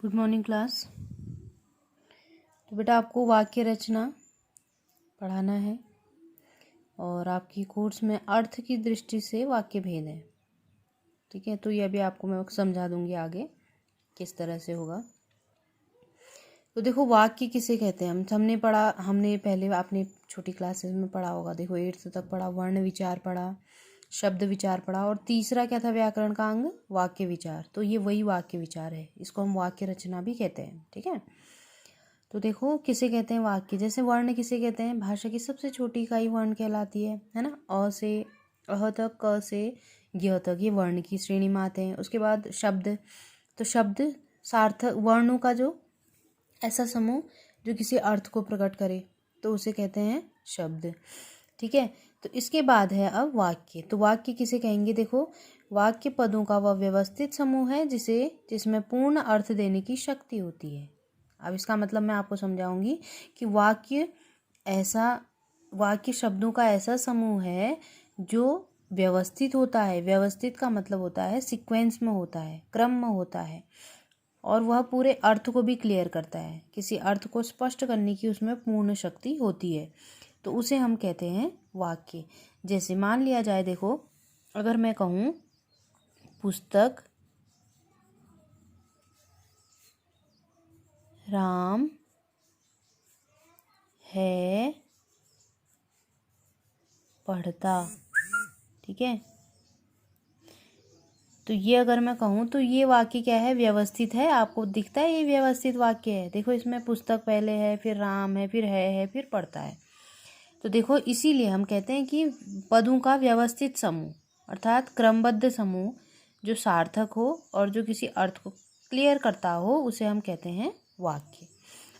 Good morning class. तो बेटा आपको वाक्य रचना पढ़ाना है और आपकी कोर्स में अर्थ की दृष्टि से वाक्य भेद है। ठीक है, तो ये अभी आपको मैं समझा दूंगी आगे किस तरह से होगा। तो देखो वाक्य किसे कहते हैं, हमने पढ़ा, हमने पहले आपने छोटी क्लासेस में पढ़ा होगा। देखो 8th तक पढ़ा, वर्ण विचार पढ़ा, शब्द विचार पढ़ा और तीसरा क्या था व्याकरण का अंग, वाक्य विचार। तो ये वही वाक्य विचार है, इसको हम वाक्य रचना भी कहते हैं। ठीक है, तो देखो किसे कहते हैं वाक्य। जैसे वर्ण किसे कहते हैं, भाषा की सबसे छोटी इकाई वर्ण कहलाती है ना। अ से अह तक, क से ज्ञ तक, ये वर्ण की श्रेणी में आते हैं। उसके बाद शब्द, तो शब्द सार्थक वर्णों का जो ऐसा समूह जो किसी अर्थ को प्रकट करे तो उसे कहते हैं शब्द। ठीक है, तो इसके बाद है अब वाक्य। तो वाक्य किसे कहेंगे, देखो वाक्य पदों का वह व्यवस्थित समूह है जिसमें पूर्ण अर्थ देने की शक्ति होती है। अब इसका मतलब मैं आपको समझाऊंगी कि वाक्य शब्दों का ऐसा समूह है जो व्यवस्थित होता है। व्यवस्थित का मतलब होता है सीक्वेंस में होता है, क्रम में होता है, और वह पूरे अर्थ को भी क्लियर करता है। किसी अर्थ को स्पष्ट करने की उसमें पूर्ण शक्ति होती है, तो उसे हम कहते हैं वाक्य। जैसे मान लिया जाए, देखो अगर मैं कहूँ पुस्तक राम है पढ़ता, ठीक है, तो ये अगर मैं कहूँ तो ये वाक्य क्या है, व्यवस्थित है। आपको दिखता है ये व्यवस्थित वाक्य है। देखो इसमें पुस्तक पहले है, फिर राम है, फिर है, फिर पढ़ता है। तो देखो इसीलिए हम कहते हैं कि पदों का व्यवस्थित समूह अर्थात क्रमबद्ध समूह जो सार्थक हो और जो किसी अर्थ को क्लियर करता हो उसे हम कहते हैं वाक्य।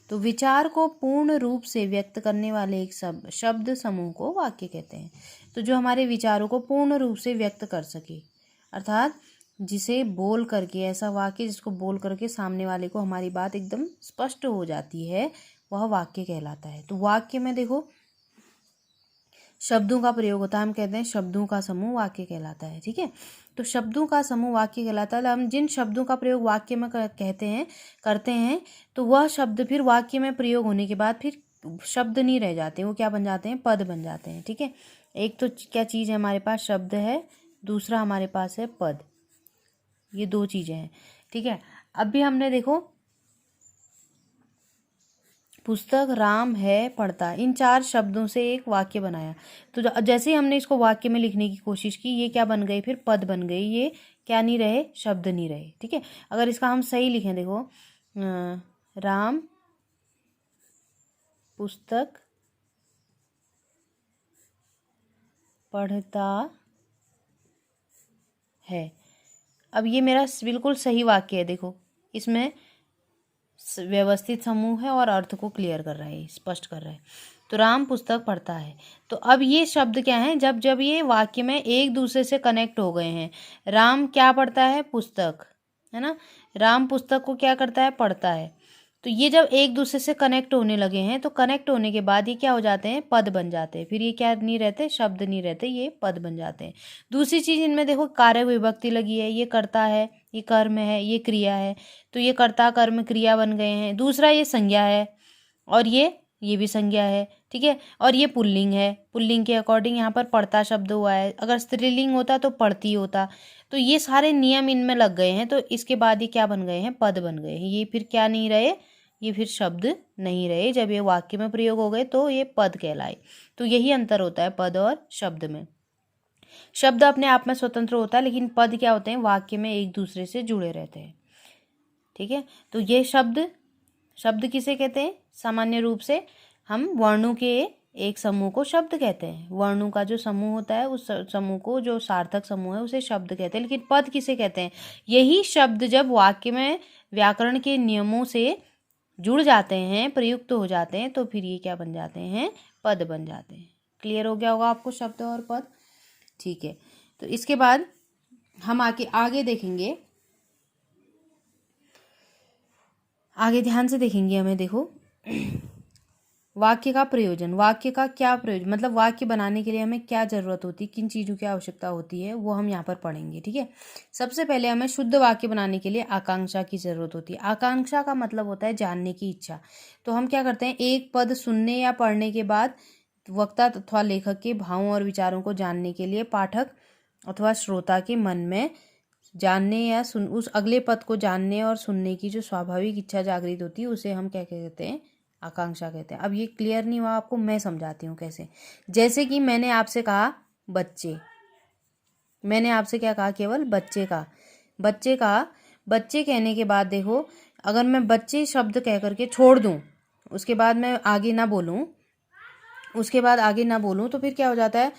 तो विचार को पूर्ण रूप से व्यक्त करने वाले एक शब्द समूह को वाक्य कहते हैं। तो जो हमारे विचारों को पूर्ण रूप से व्यक्त कर सके, अर्थात जिसे बोल करके, ऐसा वाक्य जिसको बोल करके सामने वाले को हमारी बात एकदम स्पष्ट हो जाती है, वह वाक्य कहलाता है। तो वाक्य में देखो शब्दों का प्रयोग होता है, हम कहते हैं शब्दों का समूह वाक्य कहलाता है। ठीक है, तो शब्दों का समूह वाक्य कहलाता है। हम जिन शब्दों का प्रयोग वाक्य में करते हैं तो वह शब्द फिर वाक्य में प्रयोग होने के बाद फिर शब्द नहीं रह जाते, वो क्या बन जाते हैं, पद बन जाते हैं। ठीक है, एक तो क्या चीज़ है हमारे पास, शब्द है, दूसरा हमारे पास है पद, ये दो चीज़ें हैं। ठीक है, अब भी हमने देखो पुस्तक राम है पढ़ता, इन 4 शब्दों से एक वाक्य बनाया। तो जैसे ही हमने इसको वाक्य में लिखने की कोशिश की, ये क्या बन गई, फिर पद बन गई, ये क्या नहीं रहे, शब्द नहीं रहे। ठीक है, अगर इसका हम सही लिखें, देखो राम पुस्तक पढ़ता है, अब ये मेरा बिल्कुल सही वाक्य है। देखो इसमें व्यवस्थित समूह है और अर्थ को क्लियर कर रहा है, स्पष्ट कर रहा है। तो राम पुस्तक पढ़ता है, तो अब ये शब्द क्या है, जब जब ये वाक्य में एक दूसरे से कनेक्ट हो गए हैं। राम क्या पढ़ता है, पुस्तक, है ना, राम पुस्तक को क्या करता है, पढ़ता है। तो ये जब एक दूसरे से कनेक्ट होने लगे हैं, तो कनेक्ट होने के बाद ये क्या हो जाते हैं, पद बन जाते हैं। फिर ये क्या नहीं रहते, शब्द नहीं रहते, ये पद बन जाते हैं। दूसरी चीज़ इनमें देखो कारक विभक्ति लगी है, ये करता है, ये कर्म है, ये क्रिया है, तो ये कर्ता कर्म क्रिया बन गए हैं। दूसरा ये संज्ञा है और ये भी संज्ञा है। ठीक है, और ये पुल्लिंग है, पुल्लिंग के अकॉर्डिंग यहाँ पर पढ़ता शब्द हुआ है। अगर स्त्रीलिंग होता तो पढ़ती होता। तो ये सारे नियम इनमें लग गए हैं, तो इसके बाद ये क्या बन गए हैं, पद बन गए हैं। ये फिर क्या नहीं रहे, ये फिर शब्द नहीं रहे। जब ये वाक्य में प्रयोग हो गए तो ये पद कहलाए। तो यही अंतर होता है पद और शब्द में। शब्द अपने आप में स्वतंत्र होता है, लेकिन पद क्या होते हैं, वाक्य में एक दूसरे से जुड़े रहते हैं। ठीक है, तो ये शब्द किसे कहते हैं, सामान्य रूप से हम वर्णों के एक समूह को शब्द कहते हैं। वर्णों का जो समूह होता है उस समूह को, जो सार्थक समूह है, उसे शब्द कहते हैं। लेकिन पद किसे कहते हैं, यही शब्द जब वाक्य में व्याकरण के नियमों से जुड़ जाते हैं, प्रयुक्त हो जाते हैं, तो फिर ये क्या बन जाते हैं, पद बन जाते हैं। क्लियर हो गया होगा आपको शब्द और पद। ठीक है, तो इसके बाद हम आगे देखेंगे, आगे ध्यान से देखेंगे हमें। देखो वाक्य का प्रयोजन, वाक्य का क्या प्रयोजन, मतलब वाक्य बनाने के लिए हमें क्या ज़रूरत होती है, किन चीज़ों की आवश्यकता होती है, वो हम यहाँ पर पढ़ेंगे। ठीक है, सबसे पहले हमें शुद्ध वाक्य बनाने के लिए आकांक्षा की ज़रूरत होती है। आकांक्षा का मतलब होता है जानने की इच्छा। तो हम क्या करते हैं, एक पद सुनने या पढ़ने के बाद वक्ता अथवा लेखक के भावों और विचारों को जानने के लिए पाठक अथवा श्रोता के मन में जानने या उस अगले पद को जानने और सुनने की जो स्वाभाविक इच्छा जागृत होती है, उसे हम क्या कहते हैं, आकांक्षा कहते हैं। अब ये क्लियर नहीं हुआ आपको, मैं समझाती हूँ कैसे। जैसे कि मैंने आपसे कहा बच्चे, मैंने आपसे क्या कहा, केवल बच्चे का, बच्चे का, बच्चे कहने के बाद देखो, अगर मैं बच्चे शब्द कह करके छोड़ दूँ, उसके बाद मैं आगे ना बोलूँ, तो फिर क्या हो जाता है,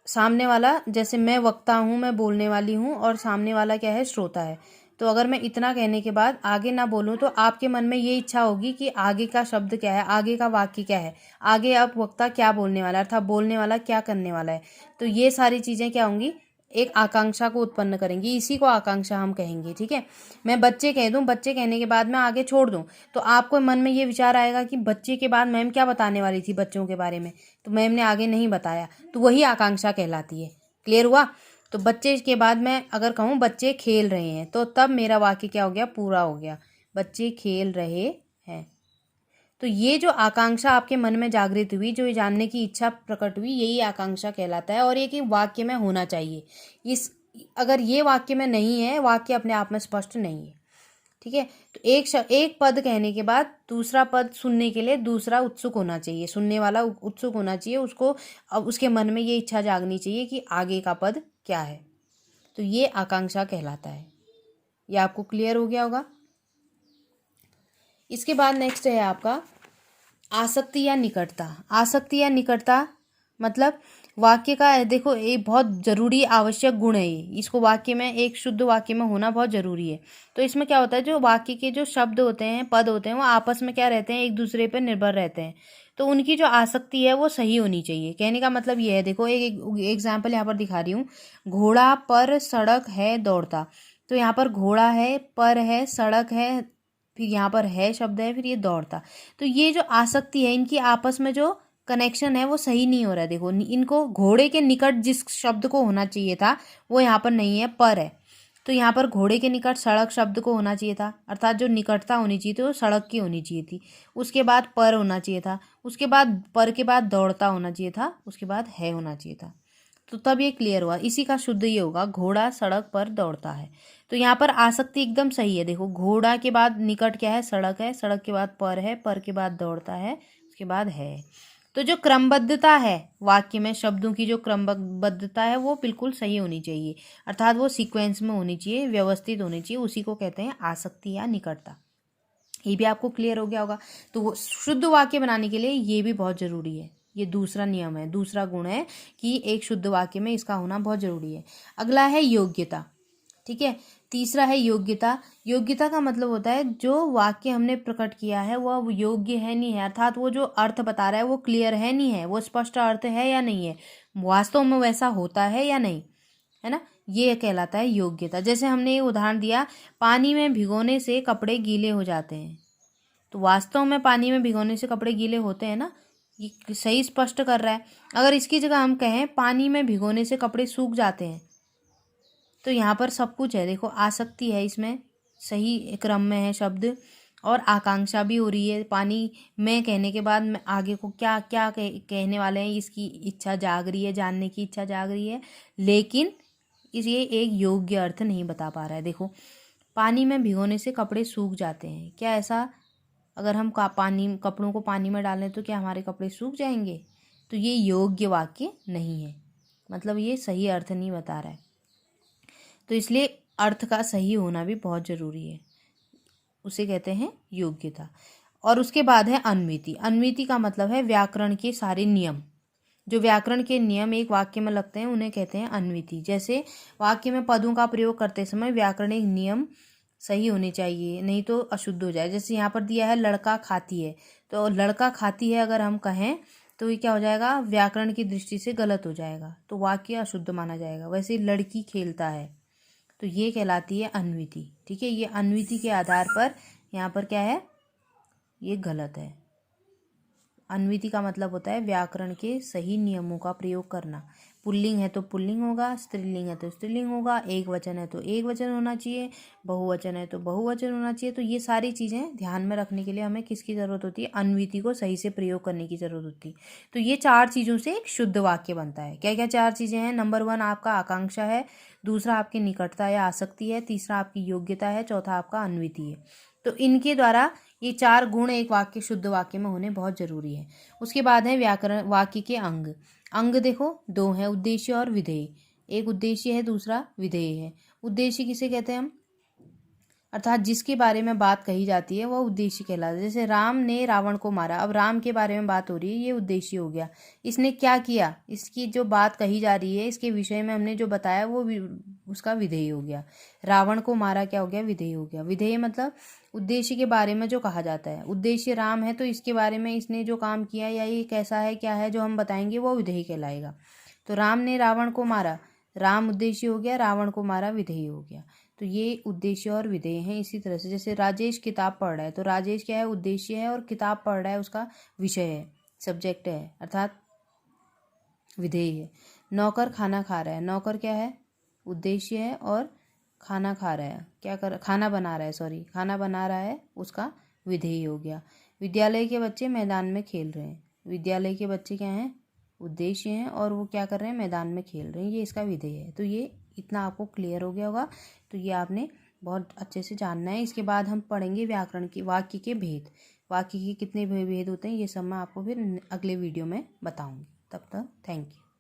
सामने वाला, जैसे मैं वक्ता हूँ, मैं बोलने वाली हूँ, और सामने वाला क्या है, श्रोता है। तो अगर मैं इतना कहने के बाद आगे ना बोलूँ, तो आपके मन में ये इच्छा होगी कि आगे का शब्द क्या है, आगे का वाक्य क्या है, आगे अब वक्ता क्या बोलने वाला है, अर्थात बोलने वाला क्या करने वाला है। तो ये सारी चीज़ें क्या होंगी, एक आकांक्षा को उत्पन्न करेंगी, इसी को आकांक्षा हम कहेंगे। ठीक है, मैं बच्चे कह दूं, बच्चे कहने के बाद मैं आगे छोड़ दूं, तो आपको मन में ये विचार आएगा कि बच्चे के बाद मैम क्या बताने वाली थी बच्चों के बारे में, तो मैम ने आगे नहीं बताया, तो वही आकांक्षा कहलाती है। क्लियर हुआ। तो बच्चे के बाद मैं अगर कहूँ बच्चे खेल रहे हैं, तो तब मेरा वाक्य क्या हो गया, पूरा हो गया, बच्चे खेल रहे हैं। तो ये जो आकांक्षा आपके मन में जागृत हुई, जो ये जानने की इच्छा प्रकट हुई, यही आकांक्षा कहलाता है, और ये कि वाक्य में होना चाहिए। इस अगर ये वाक्य में नहीं है, वाक्य अपने आप में स्पष्ट नहीं है। ठीक है, तो एक पद कहने के बाद दूसरा पद सुनने के लिए दूसरा उत्सुक होना चाहिए, सुनने वाला उत्सुक होना चाहिए, उसको अब उसके मन में ये इच्छा जागनी चाहिए कि आगे का पद क्या है। तो ये आकांक्षा कहलाता है। ये आपको क्लियर हो गया होगा। इसके बाद नेक्स्ट है आपका आसक्ति या निकटता। आसक्ति या निकटता मतलब वाक्य का देखो, एक बहुत ज़रूरी आवश्यक गुण है ये, इसको वाक्य में, एक शुद्ध वाक्य में होना बहुत ज़रूरी है। तो इसमें क्या होता है, जो वाक्य के जो शब्द होते हैं, पद होते हैं, वो आपस में क्या रहते हैं, एक दूसरे पर निर्भर रहते हैं। तो उनकी जो आसक्ति है वो सही होनी चाहिए। कहने का मतलब ये है, देखो एक एग्जाम्पल यहाँ पर दिखा रही हूँ, घोड़ा पर सड़क है दौड़ता। तो यहाँ पर घोड़ा है, पर है, सड़क है, फिर यहाँ पर है शब्द है, फिर ये दौड़ता। तो ये जो आसक्ति है, इनकी आपस में जो कनेक्शन है वो सही नहीं हो रहा है। देखो, इनको घोड़े के निकट जिस शब्द को होना चाहिए था वो यहाँ पर नहीं है, पर है। तो यहाँ पर घोड़े के निकट सड़क शब्द को होना चाहिए था, अर्थात जो निकटता होनी चाहिए थी वो सड़क की होनी चाहिए थी। उसके बाद पर होना चाहिए था, उसके बाद पर के बाद दौड़ता होना चाहिए था, उसके बाद है होना चाहिए था। तो तब ये क्लियर हुआ, इसी का शुद्ध ये होगा, घोड़ा सड़क पर दौड़ता है। तो यहाँ पर आसक्ति एकदम सही है। देखो, घोड़ा के बाद निकट क्या है, सड़क है, सड़क के बाद पर है, पर के बाद दौड़ता है, उसके बाद है। तो जो क्रमबद्धता है वाक्य में, शब्दों की जो क्रमबद्धता है वो बिल्कुल सही होनी चाहिए, अर्थात वो सीक्वेंस में होनी चाहिए, व्यवस्थित होनी चाहिए, उसी को कहते हैं आसक्ति या निकटता। ये भी आपको क्लियर हो गया होगा। तो शुद्ध वाक्य बनाने के लिए ये भी बहुत ज़रूरी है। ये दूसरा नियम है, दूसरा गुण है कि एक शुद्ध वाक्य में इसका होना बहुत ज़रूरी है। अगला है योग्यता। ठीक है, तीसरा है योग्यता। योग्यता का मतलब होता है जो वाक्य हमने प्रकट किया है वो योग्य है नहीं है, अर्थात वो जो अर्थ बता रहा है वो क्लियर है नहीं है, वो स्पष्ट अर्थ है या नहीं है, वास्तव में वैसा होता है या नहीं, है ना, ये कहलाता है योग्यता। जैसे हमने ये उदाहरण दिया, पानी में भिगोने से कपड़े गीले हो जाते हैं। तो वास्तव में पानी में भिगोने से कपड़े गीले होते हैं ना, ये सही स्पष्ट कर रहा है। अगर इसकी जगह हम कहें पानी में भिगोने से कपड़े सूख जाते हैं, तो यहाँ पर सब कुछ है। देखो, आसक्ति है इसमें, सही क्रम में है शब्द, और आकांक्षा भी हो रही है। पानी में कहने के बाद मैं आगे को क्या क्या कहने वाले हैं, इसकी इच्छा जाग रही है, जानने की इच्छा जाग रही है, लेकिन ये एक योग्य अर्थ नहीं बता पा रहा है। देखो, पानी में भिगोने से कपड़े सूख जाते हैं, क्या ऐसा, अगर हम कपड़ों को पानी में डालें तो क्या हमारे कपड़े सूख जाएंगे? तो ये योग्य वाक्य नहीं है, मतलब ये सही अर्थ नहीं बता रहा है। तो इसलिए अर्थ का सही होना भी बहुत ज़रूरी है, उसे कहते हैं योग्यता। और उसके बाद है अन्विति। अन्विति का मतलब है व्याकरण के सारे नियम, जो व्याकरण के नियम एक वाक्य में लगते हैं उन्हें कहते हैं अन्विति। जैसे वाक्य में पदों का प्रयोग करते समय व्याकरणिक नियम सही होने चाहिए, नहीं तो अशुद्ध हो जाए। जैसे यहाँ पर दिया है लड़का खाती है, तो लड़का खाती है अगर हम कहें तो ये क्या हो जाएगा, व्याकरण की दृष्टि से गलत हो जाएगा, तो वाक्य अशुद्ध माना जाएगा। वैसे लड़की खेलता है, तो ये कहलाती है अन्विति। ठीक है, ये अन्विति के आधार पर यहाँ पर क्या है, ये गलत है। अन्विति का मतलब होता है व्याकरण के सही नियमों का प्रयोग करना। पुल्लिंग है तो पुल्लिंग होगा, स्त्रीलिंग है तो स्त्रीलिंग होगा, एक वचन है तो एक वचन होना चाहिए, बहुवचन है तो बहुवचन होना चाहिए। तो ये सारी चीज़ें ध्यान में रखने के लिए हमें किसकी ज़रूरत होती है? अन्विति को सही से प्रयोग करने की ज़रूरत होती है। तो ये 4 चीज़ों से एक शुद्ध वाक्य बनता है। क्या क्या 4 चीज़ें हैं? नंबर 1 आपका आकांक्षा है, दूसरा आपकी निकटता या आसक्ति है, तीसरा आपकी योग्यता है, चौथा आपका अन्विति है। तो इनके द्वारा ये 4 गुण एक वाक्य शुद्ध वाक्य में होने बहुत जरूरी है। उसके बाद है व्याकरण वाक्य के अंग। अंग देखो 2 है, उद्देश्य और विधेय। एक उद्देश्य है, दूसरा विधेय है। उद्देश्य किसे कहते हैं हम? अर्थात जिसके बारे में बात कही जाती है वह उद्देश्य कहलाता है। जैसे राम ने रावण को मारा, अब राम के बारे में बात हो रही है, ये उद्देश्य हो गया। इसने क्या किया, इसकी जो बात कही जा रही है, इसके विषय में हमने जो बताया वो उसका विधेय हो गया। रावण को मारा क्या हो गया? विधेय हो गया। विधेय मतलब उद्देश्य के बारे में जो कहा जाता है। उद्देश्य राम है तो इसके बारे में इसने जो काम किया या ये कैसा है क्या है जो हम बताएंगे वो विधेय कहलाएगा। तो राम ने रावण को मारा, राम उद्देश्य हो गया, रावण को मारा विधेय हो गया। तो ये उद्देश्य और विधेय हैं। इसी तरह से जैसे राजेश किताब पढ़ रहा है तो राजेश क्या है? उद्देश्य है, और किताब पढ़ रहा है उसका विषय है, सब्जेक्ट है, अर्थात विधेय है। नौकर खाना खा रहा है, नौकर क्या है? उद्देश्य है, और खाना खा रहा है, क्या कर खाना बना रहा है, सॉरी खाना बना रहा है, उसका विधेय हो गया। विद्यालय के बच्चे मैदान में खेल रहे हैं, विद्यालय के बच्चे क्या हैं? उद्देश्य हैं, और वो क्या कर रहे हैं? मैदान में खेल रहे हैं, ये इसका विधेय है। तो ये इतना आपको क्लियर हो गया होगा। तो ये आपने बहुत अच्छे से जानना है। इसके बाद हम पढ़ेंगे व्याकरण की वाक्य के भेद। वाक्य के कितने भेद होते हैं ये सब मैं आपको फिर अगले वीडियो में बताऊंगी। तब तक थैंक यू।